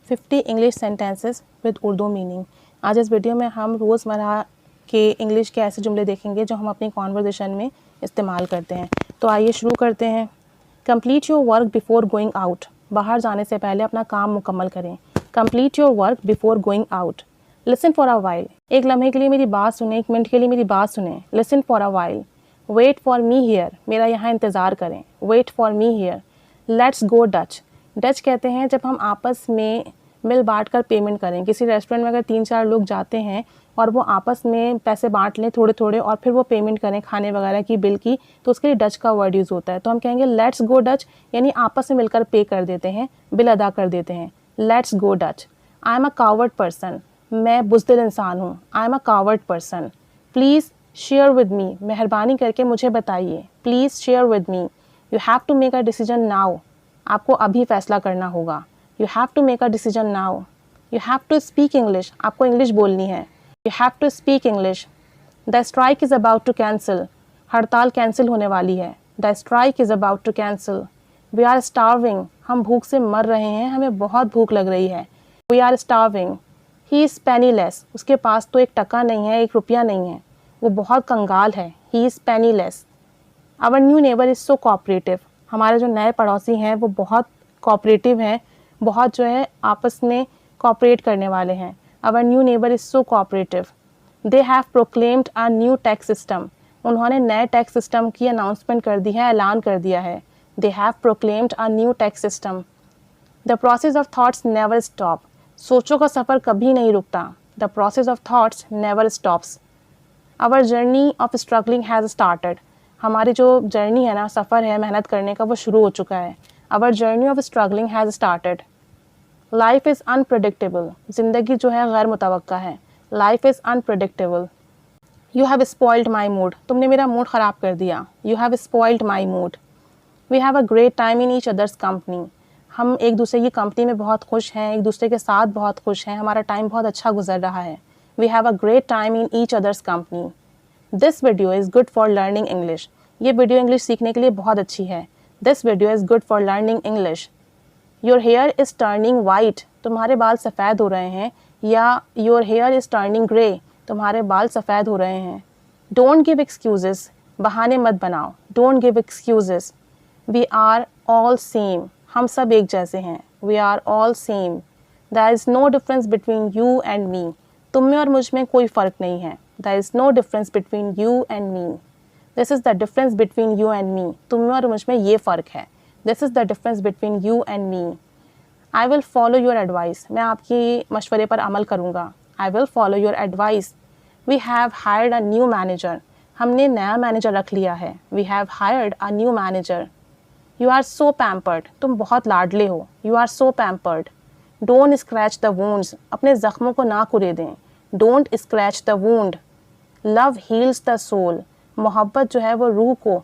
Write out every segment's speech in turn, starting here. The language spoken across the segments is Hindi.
50 English sentences with Urdu meaning. आज इस वीडियो में हम रोज़मर्रा के इंग्लिश के ऐसे जुमले देखेंगे जो हम अपनी कॉन्वर्जेशन में इस्तेमाल करते हैं। तो आइए शुरू करते हैं। Complete your work before going out. बाहर जाने से पहले अपना काम मुकम्मल करें। Complete your work before going out. Listen for a while. एक लम्हे के लिए मेरी बात सुने, एक मिनट के लिए मेरी बात सुने। Listen for a while. Wait for me here. मेरा यहाँ इंतज़ार करें। Wait for me here. Let's go Dutch. Dutch कहते हैं जब हम आपस में मिल बांट कर पेमेंट करें। किसी रेस्टोरेंट में अगर 3-4 लोग जाते हैं और वो आपस में पैसे बांट लें थोड़े थोड़े और फिर वो पेमेंट करें खाने वगैरह की, बिल की, तो उसके लिए डच का वर्ड यूज़ होता है। तो हम कहेंगे लेट्स गो डच, यानी आपस में मिलकर पे कर देते हैं, बिल अदा कर देते हैं। Let's go Dutch. I am a coward person. मैं बुज़दिल इंसान हूँ। I am a coward person. Please share with me. मेहरबानी करके मुझे बताइए। Please share with me. You have to make a decision now. आपको अभी फैसला करना होगा। You have to make a decision now. You have to speak English. आपको इंग्लिश बोलनी है। You have to speak English. The strike is about to cancel. हड़ताल कैंसिल होने वाली है। The strike is about to cancel. We are starving. हम भूख से मर रहे हैं, हमें बहुत भूख लग रही है। We are starving. He is penniless. उसके पास तो 1 टका नहीं है, 1 रुपया नहीं है, वो बहुत कंगाल है। He is penniless. Our new neighbour is so cooperative. हमारे जो नए पड़ोसी हैं वो बहुत कोऑपरेटिव हैं, बहुत जो है आपस में कोऑपरेट करने वाले हैं। Our new neighbour is so cooperative. They have proclaimed a new tax system. उन्होंने नए टैक्स सिस्टम की अनाउंसमेंट कर दी है, ऐलान कर दिया है। They have proclaimed a new tax system. The process of thoughts never stop. सोचों का सफ़र कभी नहीं रुकता। The process of thoughts never stops. Our journey of struggling has started. हमारी जो जर्नी है ना, सफ़र है मेहनत करने का, वो शुरू हो चुका है। Our journey of struggling has started. Life is unpredictable. ज़िंदगी जो है गैर मुतवक्का है। Life is unpredictable. You have spoiled my mood. तुमने मेरा मूड ख़राब कर दिया। You have spoiled my mood. We have a great time in each other's company. हम एक दूसरे की कंपनी में बहुत खुश हैं, एक दूसरे के साथ बहुत खुश हैं, हमारा टाइम बहुत अच्छा गुजर रहा है। We have a great time in each other's company. This video is good for learning English. ये वीडियो इंग्लिश सीखने के लिए बहुत अच्छी है। This video is good for learning English. Your hair is turning white. तुम्हारे बाल सफ़ेद हो रहे हैं। या your hair is turning grey. तुम्हारे बाल सफ़ेद हो रहे हैं। Don't give excuses. बहाने मत बनाओ। Don't give excuses. We are all same. हम सब एक जैसे हैं। We are all same. There is no difference between you and me. तुम में और मुझ में कोई फ़र्क नहीं है। There is no difference between you and me. This is the difference between you and me. तुम में और मुझ में ये फ़र्क है। This is the difference between you and me. I will follow your advice. मैं आपकी मशवरे पर अमल करूँगा। I will follow your advice. We have hired a new manager. हमने नया मैनेजर रख लिया है। We have hired a new manager. You are so pampered. तुम बहुत लाडले हो। You are so pampered. Don't scratch the wounds. अपने ज़ख्मों को ना कुरेदें। Don't scratch the wound. Love heals the soul. मोहब्बत जो है वो रूह को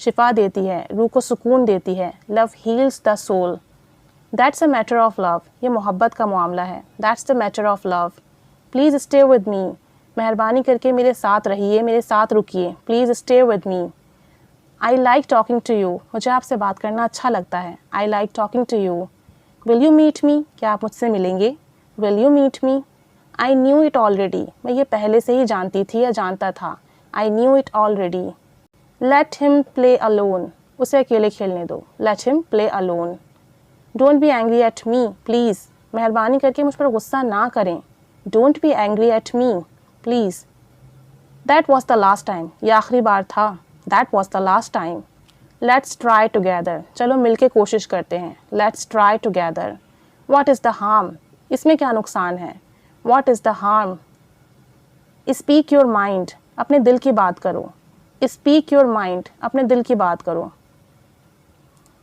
शिफा देती है, रूह को सुकून देती है। Love heals the soul. That's a matter of love. ये मोहब्बत का मामला है। That's the matter of love. Please stay with me. मेहरबानी करके मेरे साथ रहिए, मेरे साथ रुकिए। Please stay with me. I like talking to you. मुझे आपसे बात करना अच्छा लगता है। I like talking to you. Will you meet me. क्या आप मुझसे मिलेंगे। Will you meet me. I knew it already. मैं ये पहले से ही जानती थी या जानता था। I knew it already. Let him play alone. उसे अकेले खेलने दो। Let him play alone. Don't be angry at me please. मेहरबानी करके मुझ पर गुस्सा ना करें। Don't be angry at me please. That was the last time. ये आखिरी बार था। That was the last time. Let's try together. चलो मिल के कोशिश करते हैं। Let's try together. What is the harm. इसमें क्या नुकसान है। What is the harm. Speak your mind. अपने दिल की बात करो। Speak your mind. अपने दिल की बात करो।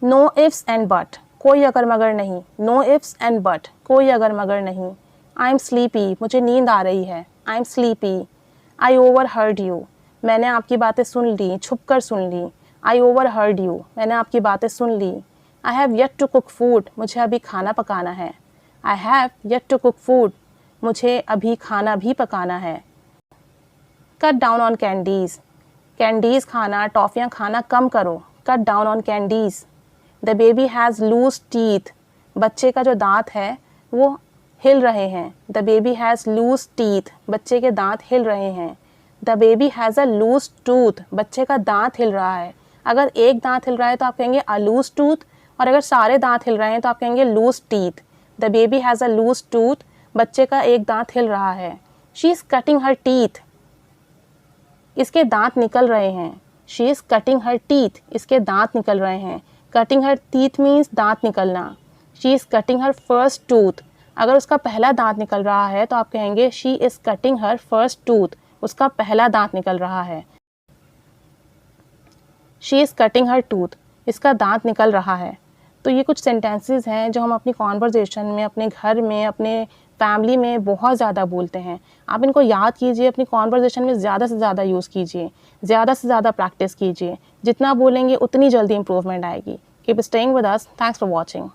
No ifs and but. कोई अगर मगर नहीं। No ifs and but. कोई अगर मगर नहीं। I am sleepy. मुझे नींद आ रही है। I am sleepy. I overheard you. मैंने आपकी बातें सुन ली, छुप कर सुन ली। I overheard you. मैंने आपकी बातें सुन ली। I have yet to cook food. मुझे अभी खाना पकाना है। I have yet to cook food. मुझे अभी खाना भी पकाना है। Cut down on candies. Candies खाना, टॉफ़ियाँ खाना कम करो। Cut down on candies. The baby has loose teeth. बच्चे का जो दांत है वो हिल रहे हैं। The baby has loose teeth, बच्चे के दांत हिल रहे हैं। The baby has a loose tooth, बच्चे का दांत हिल रहा है। अगर एक दांत हिल रहा है तो आप कहेंगे अ लूज टूथ, और अगर सारे दांत हिल रहे हैं तो आप कहेंगे loose teeth. The baby has a loose tooth, बच्चे का एक दांत हिल रहा है। She is cutting her teeth, इसके दांत निकल रहे हैं। She is cutting her teeth, इसके दांत निकल रहे हैं। कटिंग हर टीथ मीन्स दांत निकलना। She is cutting her first tooth, अगर उसका पहला दांत निकल रहा है तो आप कहेंगे she is cutting her first tooth, उसका पहला दांत निकल रहा है। She is cutting her tooth, इसका दांत निकल रहा है। तो ये कुछ सेंटेंसेस हैं जो हम अपनी कॉन्वर्जेशन में, अपने घर में, अपने फैमिली में बहुत ज़्यादा बोलते हैं। आप इनको याद कीजिए, अपनी कॉन्वर्जेशन में ज़्यादा से ज़्यादा यूज़ कीजिए, ज़्यादा से ज़्यादा प्रैक्टिस कीजिए। जितना बोलेंगे उतनी जल्दी इंप्रूवमेंट आएगी। Keep staying with us, thanks for watching.